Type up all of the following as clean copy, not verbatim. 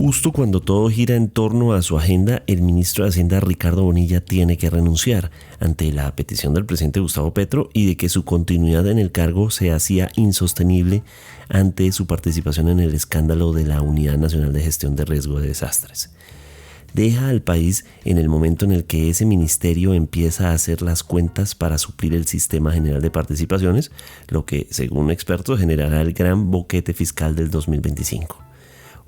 Justo cuando todo gira en torno a su agenda, el ministro de Hacienda Ricardo Bonilla tiene que renunciar ante la petición del presidente Gustavo Petro y de que su continuidad en el cargo se hacía insostenible ante su participación en el escándalo de la Unidad Nacional de Gestión de Riesgo de Desastres. Deja al país en el momento en el que ese ministerio empieza a hacer las cuentas para suplir el Sistema General de Participaciones, lo que, según expertos, generará el gran boquete fiscal del 2025.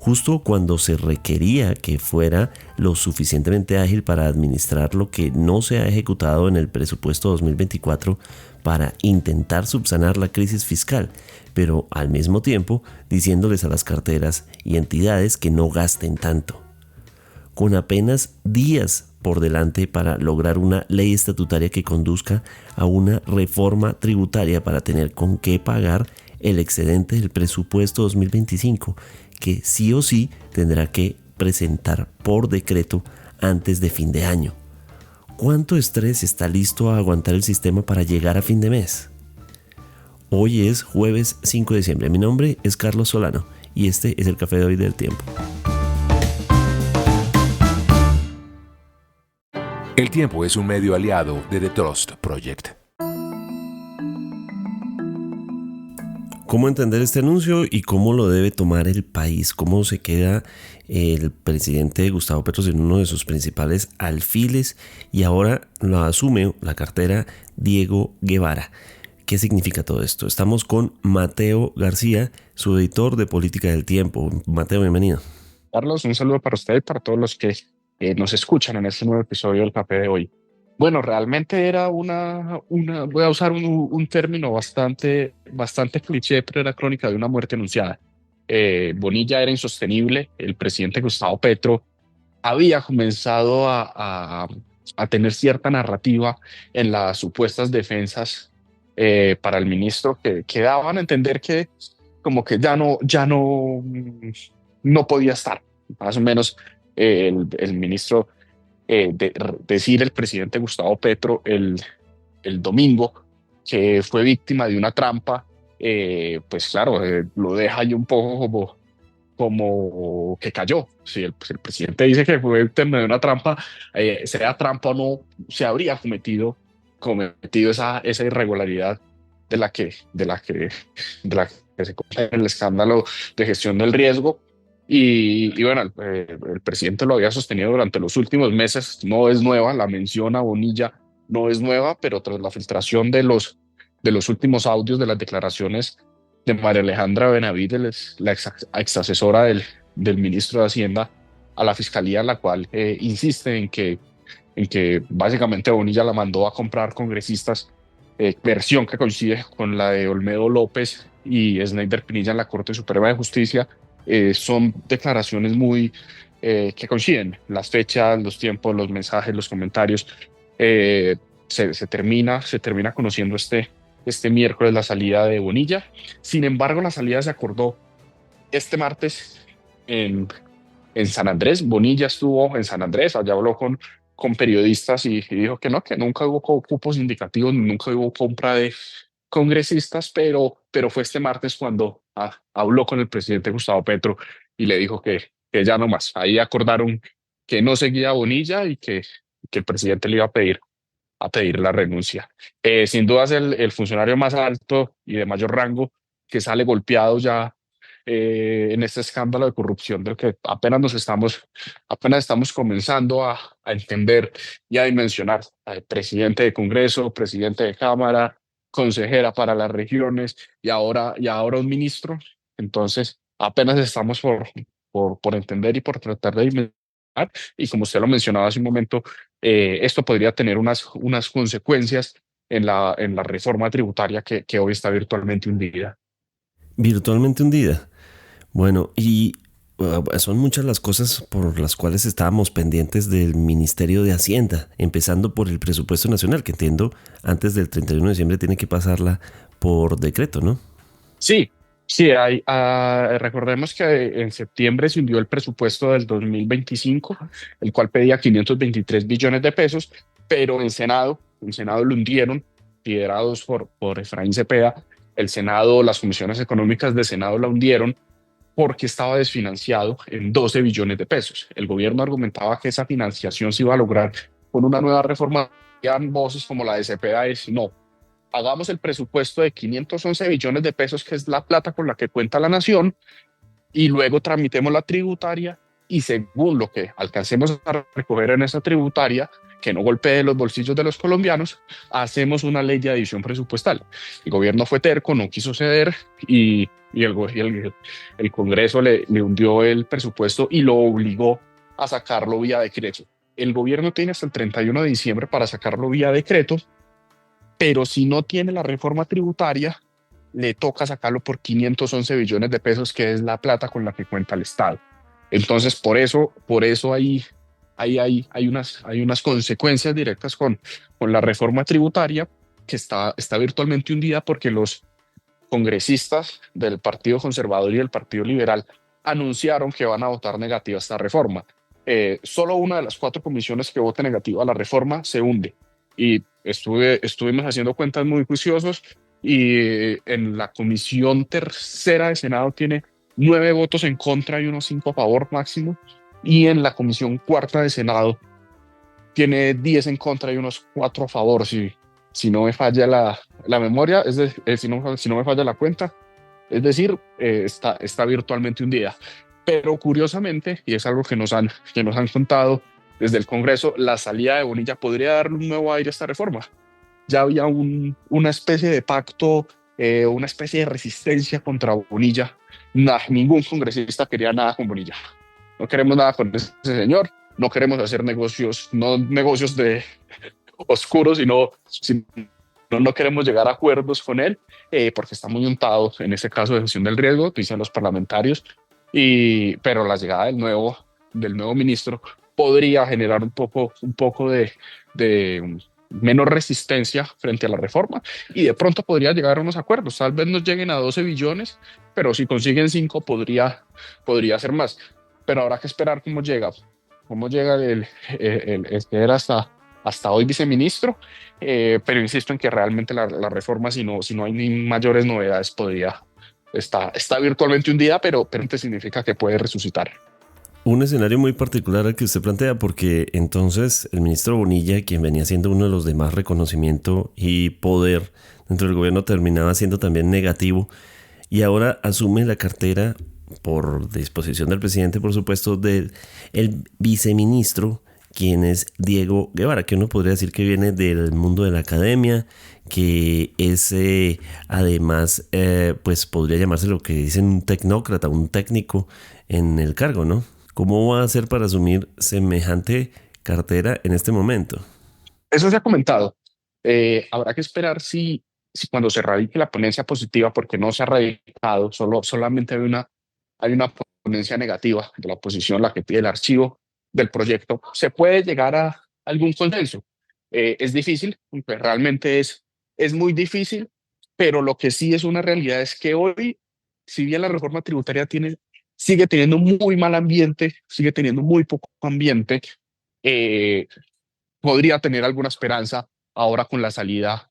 Justo cuando se requería que fuera lo suficientemente ágil para administrar lo que no se ha ejecutado en el presupuesto 2024 para intentar subsanar la crisis fiscal, pero al mismo tiempo diciéndoles a las carteras y entidades que no gasten tanto. Con apenas días por delante para lograr una ley estatutaria que conduzca a una reforma tributaria para tener con qué pagar el excedente del presupuesto 2025, que sí o sí tendrá que presentar por decreto antes de fin de año. ¿Cuánto estrés está listo a aguantar el sistema para llegar a fin de mes? Hoy es jueves 5 de diciembre. Mi nombre es Carlos Solano y este es el Café de hoy del Tiempo. El Tiempo es un medio aliado de The Trust Project. ¿Cómo entender este anuncio y cómo lo debe tomar el país? ¿Cómo se queda el presidente Gustavo Petro en uno de sus principales alfiles y ahora lo asume la cartera Diego Guevara? ¿Qué significa todo esto? Estamos con Mateo García, su editor de Política del Tiempo. Mateo, bienvenido. Carlos, un saludo para usted y para todos los que nos escuchan en este nuevo episodio del Café de hoy. Bueno, realmente era voy a usar un término bastante cliché, pero era crónica de una muerte anunciada. Bonilla era insostenible, el presidente Gustavo Petro había comenzado a tener cierta narrativa en las supuestas defensas para el ministro que daban a entender que como que no podía estar. Más o menos el ministro decir el presidente Gustavo Petro el domingo que fue víctima de una trampa, pues claro, lo deja ahí un poco como que cayó. Si el presidente dice que fue víctima de una trampa, sea trampa o no, se habría cometido esa irregularidad de la que se comete en el escándalo de gestión del riesgo. Y bueno, el presidente lo había sostenido durante los últimos meses, no es nueva, la mención a Bonilla no es nueva, pero tras la filtración de los últimos audios de las declaraciones de María Alejandra Benavides, la ex asesora del ministro de Hacienda, a la fiscalía, la cual insiste en que básicamente Bonilla la mandó a comprar congresistas, versión que coincide con la de Olmedo López y Snyder Pinilla en la Corte Suprema de Justicia. Son declaraciones muy que coinciden, las fechas, los tiempos, los mensajes, los comentarios. Se termina conociendo este miércoles la salida de Bonilla. Sin embargo, la salida se acordó este martes en San Andrés. Bonilla estuvo en San Andrés, allá habló con periodistas y dijo que no, que nunca hubo cupos indicativos, nunca hubo compra de congresistas, pero fue este martes cuando habló con el presidente Gustavo Petro y le dijo que ya no más. Ahí acordaron que no seguía Bonilla y que el presidente le iba a pedir la renuncia. Sin duda es el funcionario más alto y de mayor rango que sale golpeado ya en este escándalo de corrupción del que apenas estamos comenzando a entender y a dimensionar. Presidente de Congreso, presidente de Cámara, consejera para las regiones y ahora un ministro. Entonces, apenas estamos por entender y por tratar de dimensionar. Y como usted lo mencionaba hace un momento, esto podría tener unas consecuencias en la reforma tributaria que hoy está virtualmente hundida. Virtualmente hundida. Bueno, y son muchas las cosas por las cuales estábamos pendientes del Ministerio de Hacienda, empezando por el presupuesto nacional, que entiendo antes del 31 de diciembre tiene que pasarla por decreto, ¿no? Sí, sí, recordemos que en septiembre se hundió el presupuesto del 2025, el cual pedía 523 billones de pesos, pero en Senado lo hundieron, liderados por Efraín Cepeda. El Senado, las comisiones económicas de Senado la hundieron porque estaba desfinanciado en 12 billones de pesos. El gobierno argumentaba que esa financiación se iba a lograr con una nueva reforma. Habían voces como la de Cepeda, es no, hagamos el presupuesto de 511 billones de pesos, que es la plata con la que cuenta la nación, y luego tramitemos la tributaria, y según lo que alcancemos a recoger en esa tributaria, que no golpee los bolsillos de los colombianos, hacemos una ley de adición presupuestal. El gobierno fue terco, no quiso ceder, y el Congreso le hundió el presupuesto y lo obligó a sacarlo vía decreto. El gobierno tiene hasta el 31 de diciembre para sacarlo vía decreto, pero si no tiene la reforma tributaria, le toca sacarlo por 511 billones de pesos, que es la plata con la que cuenta el Estado. Entonces, por eso hay unas consecuencias directas con la reforma tributaria, que está virtualmente hundida, porque los congresistas del Partido Conservador y del Partido Liberal anunciaron que van a votar negativa esta reforma. Solo una de las 4 comisiones que vote negativa a la reforma se hunde. Y estuvimos haciendo cuentas muy juiciosos, y en la comisión tercera de Senado tiene 9 votos en contra y unos 5 a favor máximo, y en la comisión cuarta de Senado tiene 10 en contra y unos 4 a favor, si no me falla la memoria, si no me falla la cuenta. Es decir, está virtualmente hundida. Pero curiosamente, y es algo que nos han contado desde el Congreso, la salida de Bonilla podría darle un nuevo aire a esta reforma. Ya había una especie de pacto, una especie de resistencia contra Bonilla. Ningún congresista quería nada con Bonilla. No queremos nada con ese señor, no queremos hacer negocios, no negocios de oscuros, sino no queremos llegar a acuerdos con él, porque está muy untado en ese caso de gestión del riesgo, dicen los parlamentarios, pero la llegada del nuevo ministro podría generar un poco de menos resistencia frente a la reforma, y de pronto podría llegar a unos acuerdos. Tal vez no lleguen a 12 billones, pero si consiguen 5 podría ser más. Pero habrá que esperar cómo llega el que era hasta hoy viceministro, pero insisto en que realmente la reforma, si no hay ni mayores novedades, está virtualmente hundida, pero significa que puede resucitar. Un escenario muy particular al que usted plantea, porque entonces el ministro Bonilla, quien venía siendo uno de los de más reconocimiento y poder dentro del gobierno, terminaba siendo también negativo, y ahora asume la cartera, por disposición del presidente, por supuesto, del el viceministro, quien es Diego Guevara, que uno podría decir que viene del mundo de la academia, que es además, pues podría llamarse lo que dicen un tecnócrata, un técnico en el cargo, ¿no? ¿Cómo va a hacer para asumir semejante cartera en este momento? Eso se ha comentado. Habrá que esperar si cuando se radique la ponencia positiva, porque no se ha radicado, solamente hay una ponencia negativa de la oposición, la que pide el archivo del proyecto, se puede llegar a algún consenso. Es difícil, pues realmente es muy difícil, pero lo que sí es una realidad es que hoy, si bien la reforma tributaria sigue teniendo muy mal ambiente, sigue teniendo muy poco ambiente, eh, podría tener alguna esperanza ahora con la salida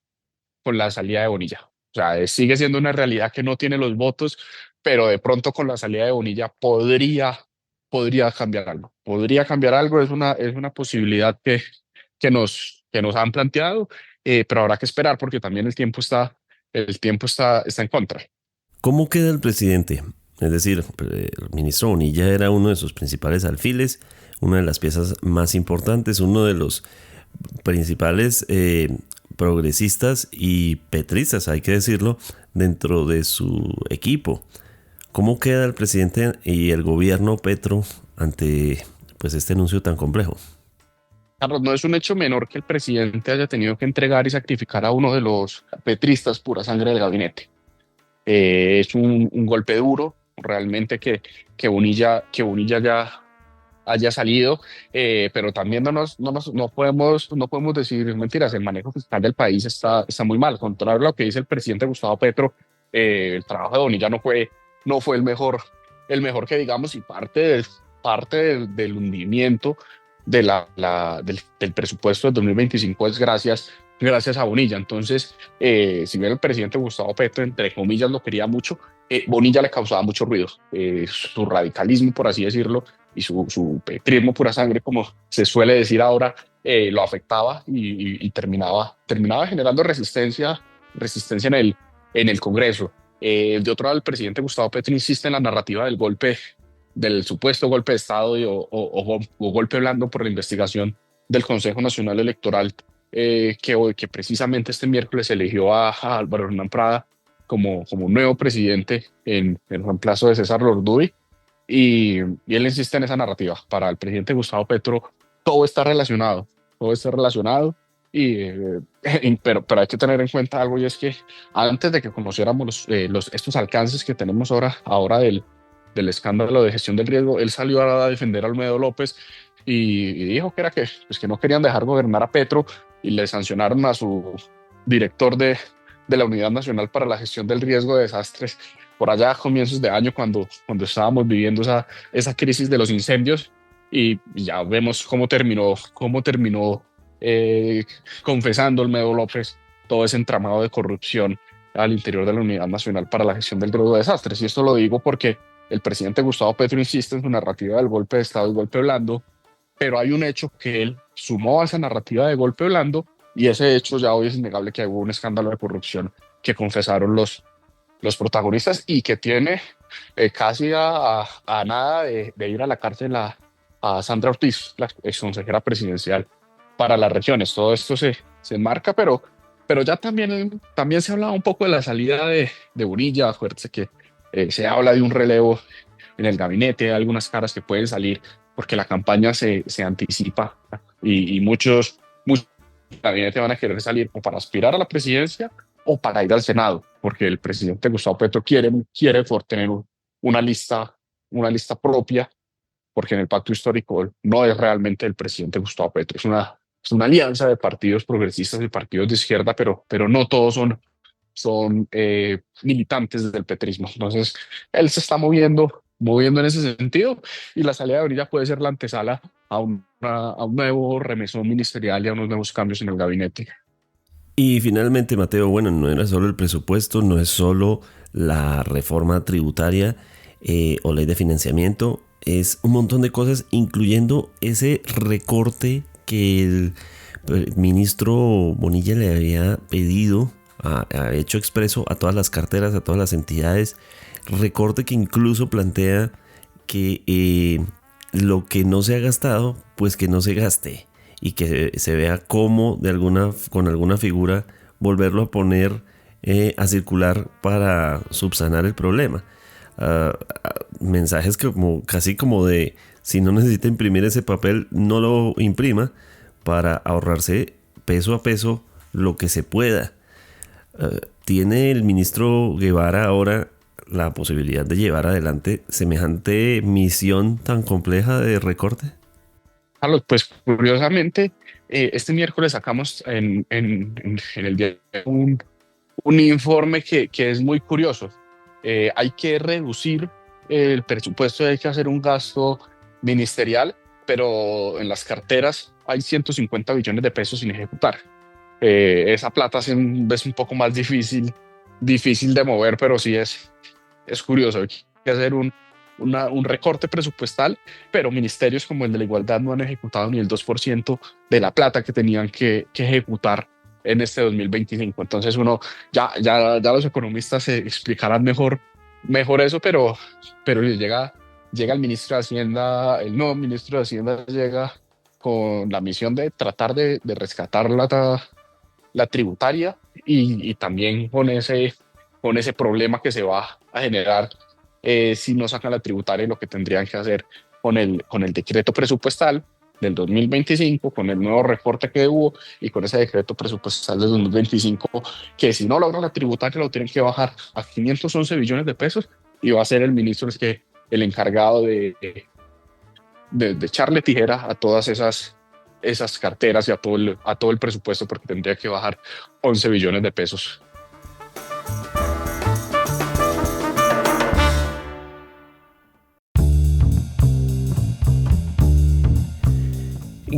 de Bonilla. O sea, sigue siendo una realidad que no tiene los votos, pero de pronto con la salida de Bonilla podría cambiar algo. Podría cambiar algo, es una posibilidad que nos han planteado, pero habrá que esperar, porque también el tiempo está en contra. ¿Cómo queda el presidente? Es decir, el ministro Bonilla era uno de sus principales alfiles, una de las piezas más importantes, uno de los principales progresistas y petristas, hay que decirlo, dentro de su equipo. ¿Cómo queda el presidente y el gobierno Petro ante pues este anuncio tan complejo? Carlos, no es un hecho menor que el presidente haya tenido que entregar y sacrificar a uno de los petristas pura sangre del gabinete. Es un golpe duro, realmente, que Bonilla ya haya salido, pero también no podemos decir mentiras. El manejo fiscal del país está muy mal. Contrario a lo que dice el presidente Gustavo Petro, el trabajo de Bonilla no fue el mejor que digamos, y parte del hundimiento del presupuesto del 2025 es gracias a Bonilla. Entonces, si bien el presidente Gustavo Petro, entre comillas, lo quería mucho, Bonilla le causaba mucho ruido. Su radicalismo, por así decirlo, y su petrismo pura sangre, como se suele decir ahora, lo afectaba y terminaba generando resistencia en el Congreso. De otro lado, el presidente Gustavo Petro insiste en la narrativa del golpe, del supuesto golpe de Estado o golpe blando por la investigación del Consejo Nacional Electoral, que precisamente este miércoles eligió a Álvaro Hernán Prada como nuevo presidente en reemplazo de César Lorduy. Y él insiste en esa narrativa. Para el presidente Gustavo Petro, todo está relacionado, todo está relacionado. Pero hay que tener en cuenta algo, y es que antes de que conociéramos estos alcances que tenemos ahora del escándalo de gestión del riesgo, él salió a defender a Olmedo López y dijo que era pues que no querían dejar gobernar a Petro, y le sancionaron a su director de la Unidad Nacional para la Gestión del Riesgo de Desastres por allá a comienzos de año, cuando estábamos viviendo esa crisis de los incendios. Y ya vemos cómo terminó confesando Olmedo López todo ese entramado de corrupción al interior de la Unidad Nacional para la Gestión del Riesgo de Desastres. Y esto lo digo porque el presidente Gustavo Petro insiste en su narrativa del golpe de Estado y golpe blando, pero hay un hecho que él sumó a esa narrativa de golpe blando, y ese hecho ya hoy es innegable: que hubo un escándalo de corrupción que confesaron los protagonistas, y que tiene casi a nada de ir a la cárcel a Sandra Ortiz, la exconsejera presidencial para las regiones. Todo esto se enmarca, pero ya también se hablaba un poco de la salida de Bonilla. Acuérdense que se habla de un relevo en el gabinete, algunas caras que pueden salir porque la campaña se anticipa, y muchos gabinete van a querer salir o para aspirar a la presidencia o para ir al Senado, porque el presidente Gustavo Petro quiere tener una lista propia, porque en el pacto histórico no es realmente el presidente Gustavo Petro, es una alianza de partidos progresistas y partidos de izquierda, pero no todos son militantes del petrismo. Entonces, él se está moviendo en ese sentido, y la salida de Bonilla puede ser la antesala a un nuevo remesón ministerial y a unos nuevos cambios en el gabinete. Y finalmente, Mateo, bueno, no era solo el presupuesto, no es solo la reforma tributaria o ley de financiamiento, es un montón de cosas, incluyendo ese recorte que el ministro Bonilla le había pedido, ha hecho expreso a todas las carteras, a todas las entidades, recorte que incluso plantea que lo que no se ha gastado, pues que no se gaste, y que se vea cómo con alguna figura volverlo a poner a circular para subsanar el problema. Mensajes casi como de: si no necesita imprimir ese papel, no lo imprima, para ahorrarse peso a peso lo que se pueda. ¿Tiene el ministro Guevara ahora la posibilidad de llevar adelante semejante misión tan compleja de recorte? Carlos, pues curiosamente, este miércoles sacamos en el diario un informe que es muy curioso. Hay que reducir el presupuesto, hay que hacer un gasto ministerial, pero en las carteras hay 150 billones de pesos sin ejecutar. Esa plata es un poco más difícil de mover, pero sí es curioso. Hay que hacer un recorte presupuestal, pero ministerios como el de la igualdad no han ejecutado ni el 2% de la plata que tenían que ejecutar en este 2025. Entonces ya los economistas se explicarán mejor eso, pero llega el ministro de Hacienda, el nuevo ministro de Hacienda llega con la misión de tratar de rescatar la tributaria, y también con ese problema que se va a generar si no sacan la tributaria, y lo que tendrían que hacer con el decreto presupuestal del 2025, con el nuevo recorte que hubo, y con ese decreto presupuestal del 2025, que si no logran la tributaria lo tienen que bajar a 511 billones de pesos, y va a ser el ministro el encargado de echarle tijera a todas esas carteras y a todo el presupuesto, porque tendría que bajar 11 billones de pesos.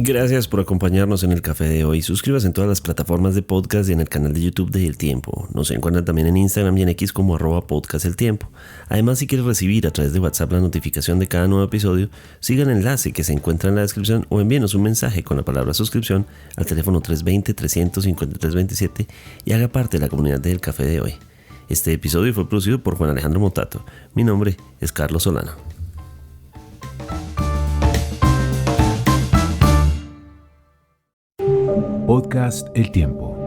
Gracias por acompañarnos en el café de hoy. Suscríbase en todas las plataformas de podcast y en el canal de YouTube de El Tiempo. Nos encuentran también en Instagram y en X como @podcasteltiempo. Además, si quieres recibir a través de WhatsApp la notificación de cada nuevo episodio, siga el enlace que se encuentra en la descripción o envíenos un mensaje con la palabra suscripción al teléfono 320-353-27 y haga parte de la comunidad del café de hoy. Este episodio fue producido por Juan Alejandro Motato. Mi nombre es Carlos Solano. Podcast El Tiempo.